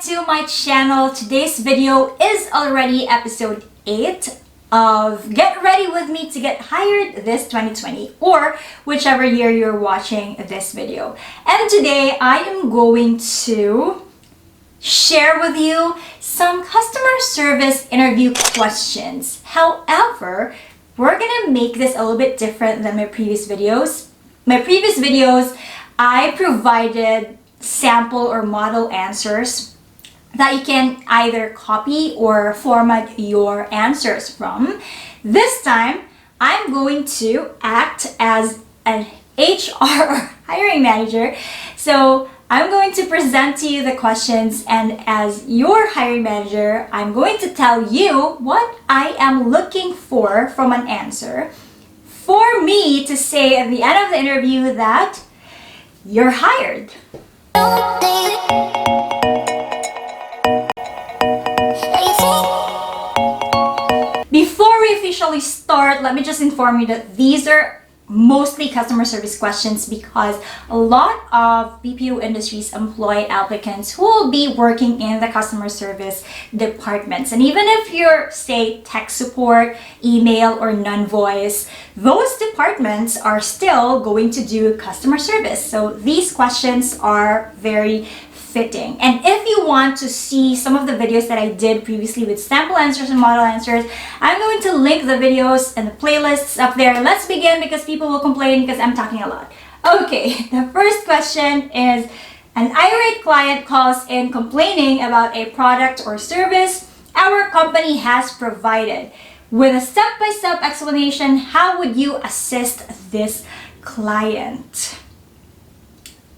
back to my channel. Today's video is already episode 8 of Get Ready With Me to Get Hired This 2020, or whichever year you're watching this video. And today I am going to share with you some customer service interview questions. However, we're gonna make this a little bit different than my previous videos. My previous videos, I provided sample or model answers that you can either copy or format your answers from. This time, I'm going to act as an HR or hiring manager. So I'm going to present to you the questions, and as your hiring manager, I'm going to tell you what I am looking for from an answer for me to say at the end of the interview that you're hired. Before we officially start, let me just inform you that these are mostly customer service questions because a lot of BPO industries employ applicants who will be working in the customer service departments. And even if you're, say, tech support, email, or non-voice, those departments are still going to do customer service. So these questions are very fitting. And if you want to see some of the videos that I did previously with sample answers and model answers, I'm going to link the videos and the playlists up there. Let's begin because people will complain because I'm talking a lot. Okay, the first question is, an irate client calls in complaining about a product or service our company has provided. With a step-by-step explanation, how would you assist this client?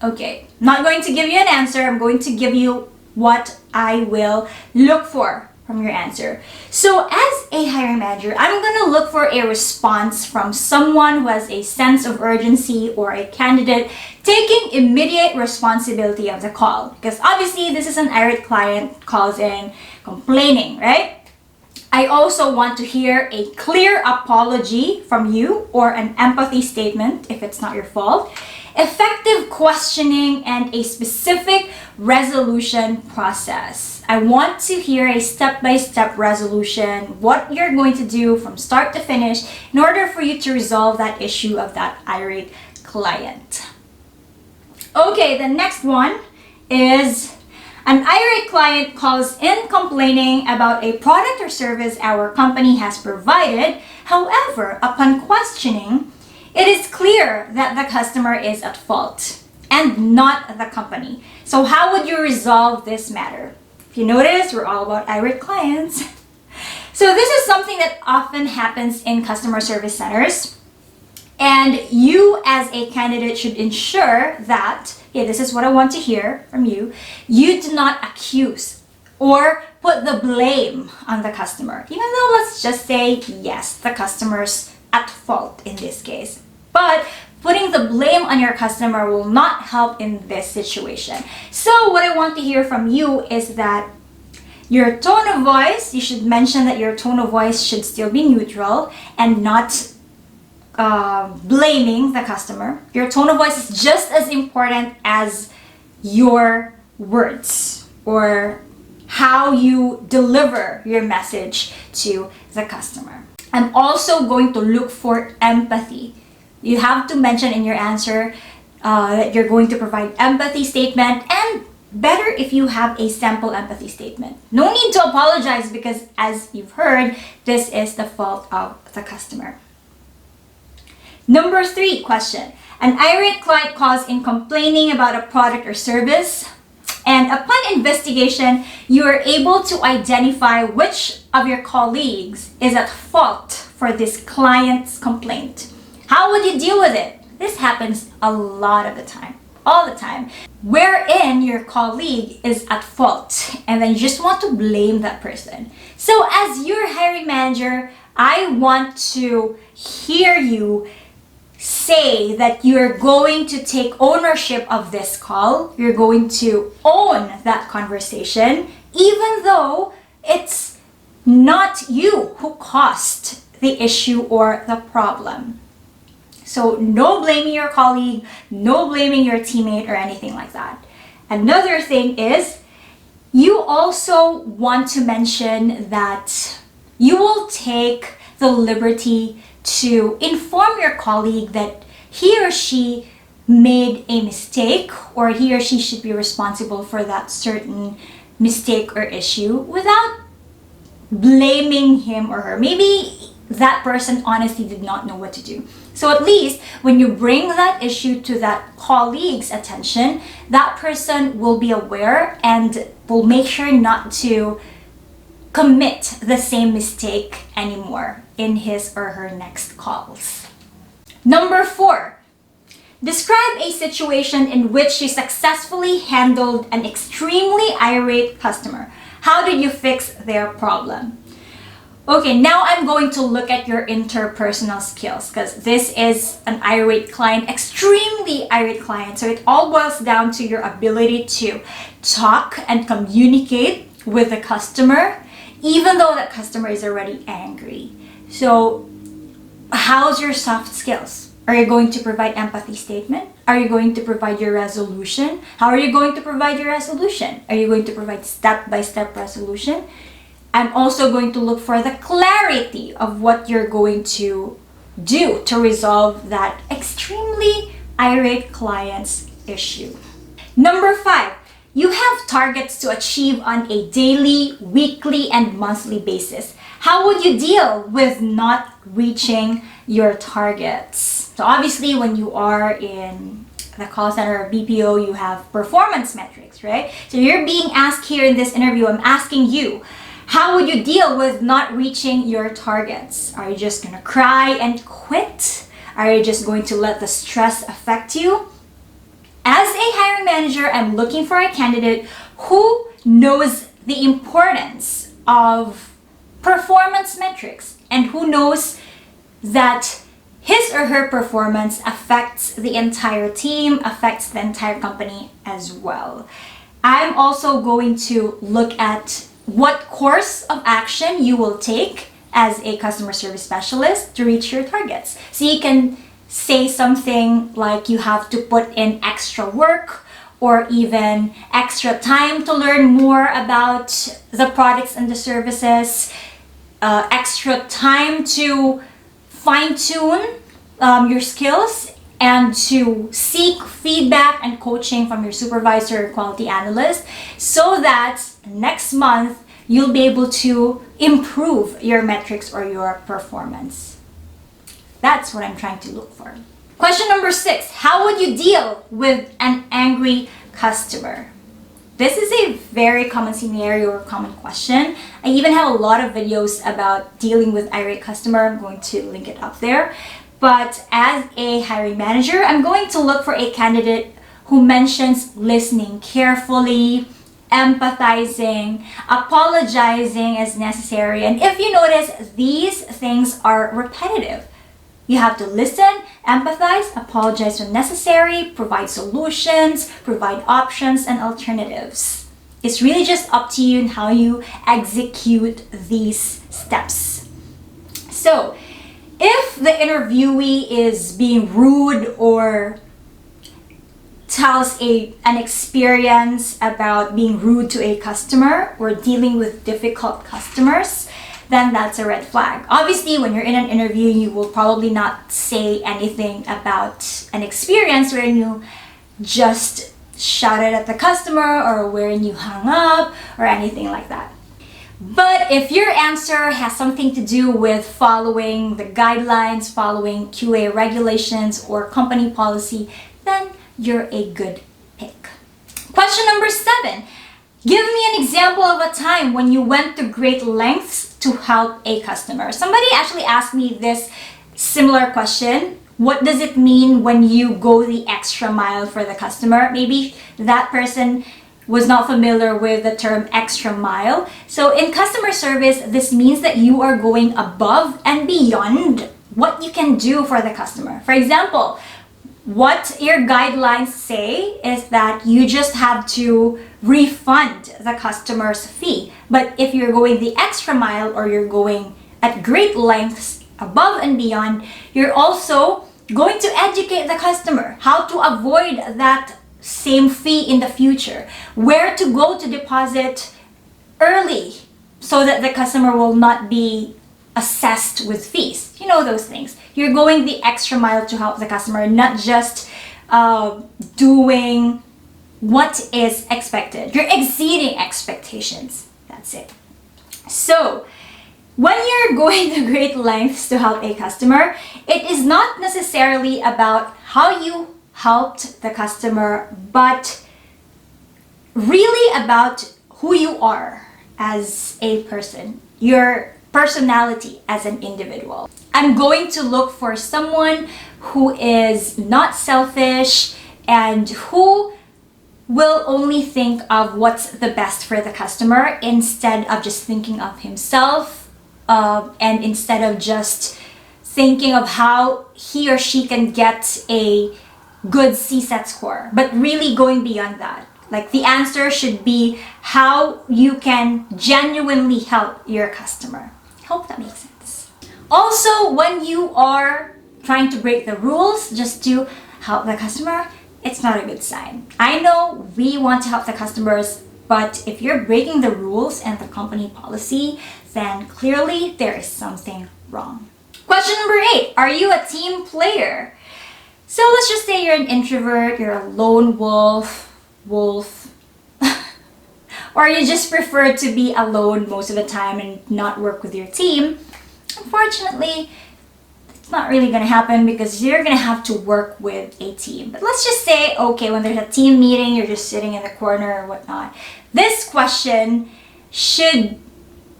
Okay, not going to give you an answer. I'm going to give you what I will look for from your answer. So as a hiring manager, I'm going to look for a response from someone who has a sense of urgency or a candidate taking immediate responsibility of the call. Because obviously this is an irate client calls in complaining, right? I also want to hear a clear apology from you or an empathy statement if it's not your fault, effective questioning, and a specific resolution process. I want to hear a step-by-step resolution, what you're going to do from start to finish in order for you to resolve that issue of that irate client. Okay, the next one is, an irate client calls in complaining about a product or service our company has provided. However, upon questioning, it is clear that the customer is at fault and not the company. So how would you resolve this matter? If you notice, we're all about irate clients. So this is something that often happens in customer service centers. And you as a candidate should ensure that, yeah, this is what I want to hear from you. You do not accuse or put the blame on the customer. Even though, let's just say, yes, the customer's at fault in this case. But putting the blame on your customer will not help in this situation. So what I want to hear from you is that your tone of voice, you should mention that your tone of voice should still be neutral and not blaming the customer. Your tone of voice is just as important as your words or how you deliver your message to the customer. I'm also going to look for empathy. You have to mention in your answer that you're going to provide empathy statement, and better if you have a sample empathy statement. No need to apologize because, as you've heard, this is the fault of the customer. Number 3 question. An irate client calls in complaining about a product or service, and upon investigation, you are able to identify which of your colleagues is at fault for this client's complaint. How would you deal with it? This happens a lot of the time, all the time, wherein your colleague is at fault and then you just want to blame that person. So as your hiring manager, I want to hear you say that you're going to take ownership of this call. You're going to own that conversation, even though it's not you who caused the issue or the problem. So no blaming your colleague, no blaming your teammate or anything like that. Another thing is, You also want to mention that you will take the liberty to inform your colleague that he or she made a mistake, or he or she should be responsible for that certain mistake or issue without blaming him or her. Maybe that person honestly did not know what to do. So at least when you bring that issue to that colleague's attention, that person will be aware and will make sure not to commit the same mistake anymore in his or her next calls. Number 4, describe a situation in which you successfully handled an extremely irate customer. How did you fix their problem? Okay, now I'm going to look at your interpersonal skills, because this is an irate client, extremely irate client. So it all boils down to your ability to talk and communicate with the customer, even though that customer is already angry. So how's your soft skills? Are you going to provide empathy statement? Are you going to provide your resolution? How are you going to provide your resolution? Are you going to provide step-by-step resolution? I'm also going to look for the clarity of what you're going to do to resolve that extremely irate client's issue. Number 5, you have targets to achieve on a daily, weekly, and monthly basis. How would you deal with not reaching your targets? So obviously when you are in the call center or BPO, you have performance metrics, right? So you're being asked here in this interview, I'm asking you, how would you deal with not reaching your targets? Are you just going to cry and quit? Are you just going to let the stress affect you? As a hiring manager, I'm looking for a candidate who knows the importance of performance metrics and who knows that his or her performance affects the entire team, affects the entire company as well. I'm also going to look at what course of action you will take as a customer service specialist to reach your targets. So you can say something like you have to put in extra work or even extra time to learn more about the products and the services, extra time to fine-tune your skills and to seek feedback and coaching from your supervisor or quality analyst, so that next month you'll be able to improve your metrics or your performance. That's what I'm trying to look for. Question number 6, how would you deal with an angry customer? This is a very common scenario or common question. I even have a lot of videos about dealing with irate customer. I'm going to link it up there. But as a hiring manager, I'm going to look for a candidate who mentions listening carefully, empathizing, apologizing as necessary. And if you notice, these things are repetitive. You have to listen, empathize, apologize when necessary, provide solutions, provide options and alternatives. It's really just up to you and how you execute these steps. So, if the interviewee is being rude or tells an experience about being rude to a customer or dealing with difficult customers, then that's a red flag. Obviously, when you're in an interview, you will probably not say anything about an experience wherein you just shouted at the customer or wherein you hung up or anything like that. But if your answer has something to do with following the guidelines, following QA regulations or company policy, then you're a good pick. Question number 7. Give me an example of a time when you went to great lengths to help a customer. Somebody actually asked me this similar question. What does it mean when you go the extra mile for the customer? Maybe that person was not familiar with the term extra mile. So in customer service, this means that you are going above and beyond what you can do for the customer. For example, what your guidelines say is that you just have to refund the customer's fee. But if you're going the extra mile or you're going at great lengths above and beyond, you're also going to educate the customer how to avoid that same fee in the future, where to go to deposit early so that the customer will not be assessed with fees. You know those things. You're going the extra mile to help the customer, not just doing what is expected. You're exceeding expectations. That's it. So, when you're going to great lengths to help a customer, it is not necessarily about how you helped the customer, but really about who you are as a person, your personality as an individual. I'm going to look for someone who is not selfish and who will only think of what's the best for the customer instead of just thinking of himself, and instead of just thinking of how he or she can get a good CSAT score, but really going beyond that. Like, the answer should be how you can genuinely help your customer. Hope that makes sense. Also, when you are trying to break the rules just to help the customer, it's not a good sign. I know we want to help the customers, but if you're breaking the rules and the company policy, then clearly there is something wrong. Question number 8, are you a team player? So let's just say you're an introvert, you're a lone wolf, or you just prefer to be alone most of the time and not work with your team. Unfortunately, it's not really going to happen because you're going to have to work with a team. But let's just say, okay, when there's a team meeting, you're just sitting in the corner or whatnot. This question should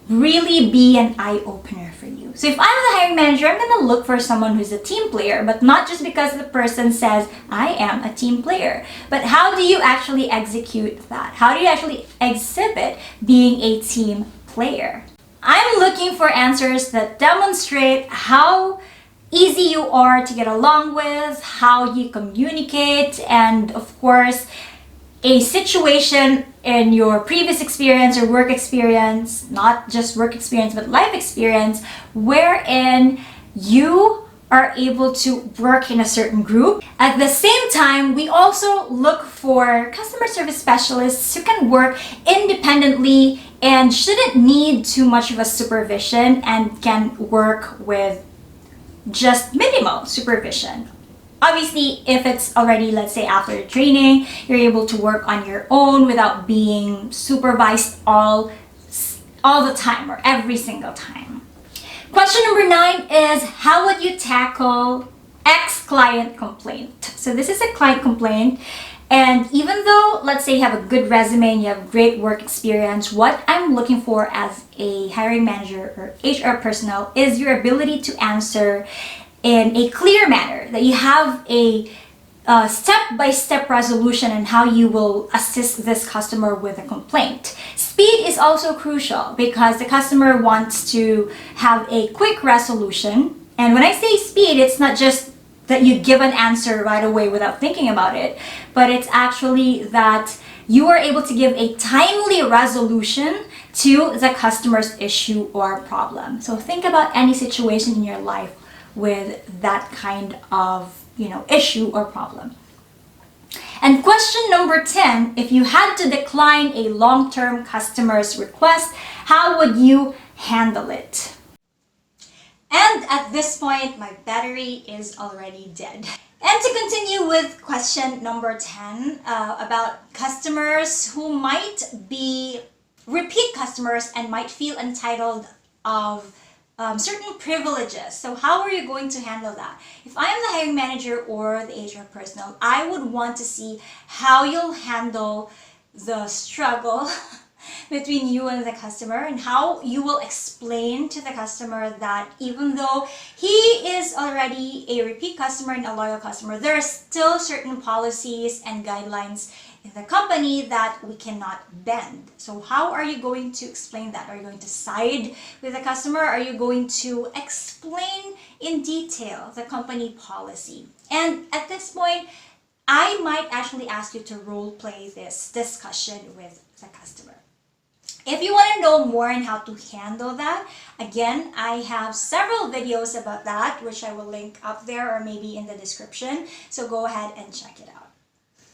really be an eye-opener for you. So if I'm the hiring manager, I'm going to look for someone who's a team player, but not just because the person says, I am a team player. But how do you actually execute that? How do you actually exhibit being a team player? I'm looking for answers that demonstrate how easy you are to get along with, how you communicate, and of course, a situation in your previous experience or work experience, not just work experience, but life experience, wherein you are able to work in a certain group. At the same time, we also look for customer service specialists who can work independently and shouldn't need too much of a supervision and can work with just minimal supervision. Obviously, if it's already, let's say, after the training, you're able to work on your own without being supervised all the time or every single time. Question number 9 is, how would you tackle X-client complaint? So this is a client complaint, and even though, let's say, you have a good resume and you have great work experience, what I'm looking for as a hiring manager or HR personnel is your ability to answer in a clear manner, that you have a step-by-step resolution on how you will assist this customer with a complaint. Speed is also crucial because the customer wants to have a quick resolution. And when I say speed, it's not just that you give an answer right away without thinking about it, but it's actually that you are able to give a timely resolution to the customer's issue or problem. So think about any situation in your life with that kind of, issue or problem. And question number 10, if you had to decline a long-term customer's request, how would you handle it? And at this point, my battery is already dead. And to continue with question number 10, about customers who might be repeat customers and might feel entitled of certain privileges. So how are you going to handle that? If I am the hiring manager or the HR personnel, I would want to see how you'll handle the struggle between you and the customer, and how you will explain to the customer that even though he is already a repeat customer and a loyal customer, there are still certain policies and guidelines in the company that we cannot bend. So how are you going to explain that? Are you going to side with the customer? Are you going to explain in detail the company policy? And at this point, I might actually ask you to role play this discussion with the customer. If you want to know more on how to handle that, again, I have several videos about that, which I will link up there or maybe in the description. So go ahead and check it out.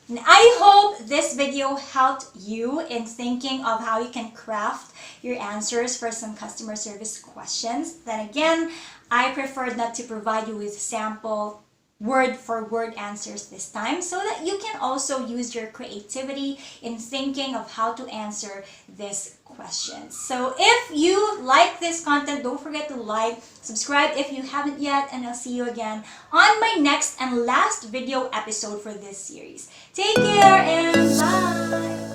And I hope this video helped you in thinking of how you can craft your answers for some customer service questions. Then again, I preferred not to provide you with sample word for word answers this time, so that you can also use your creativity in thinking of how to answer this question. So if you like this content, don't forget to like, subscribe if you haven't yet, and I'll see you again on my next and last video episode for this series. Take care and bye!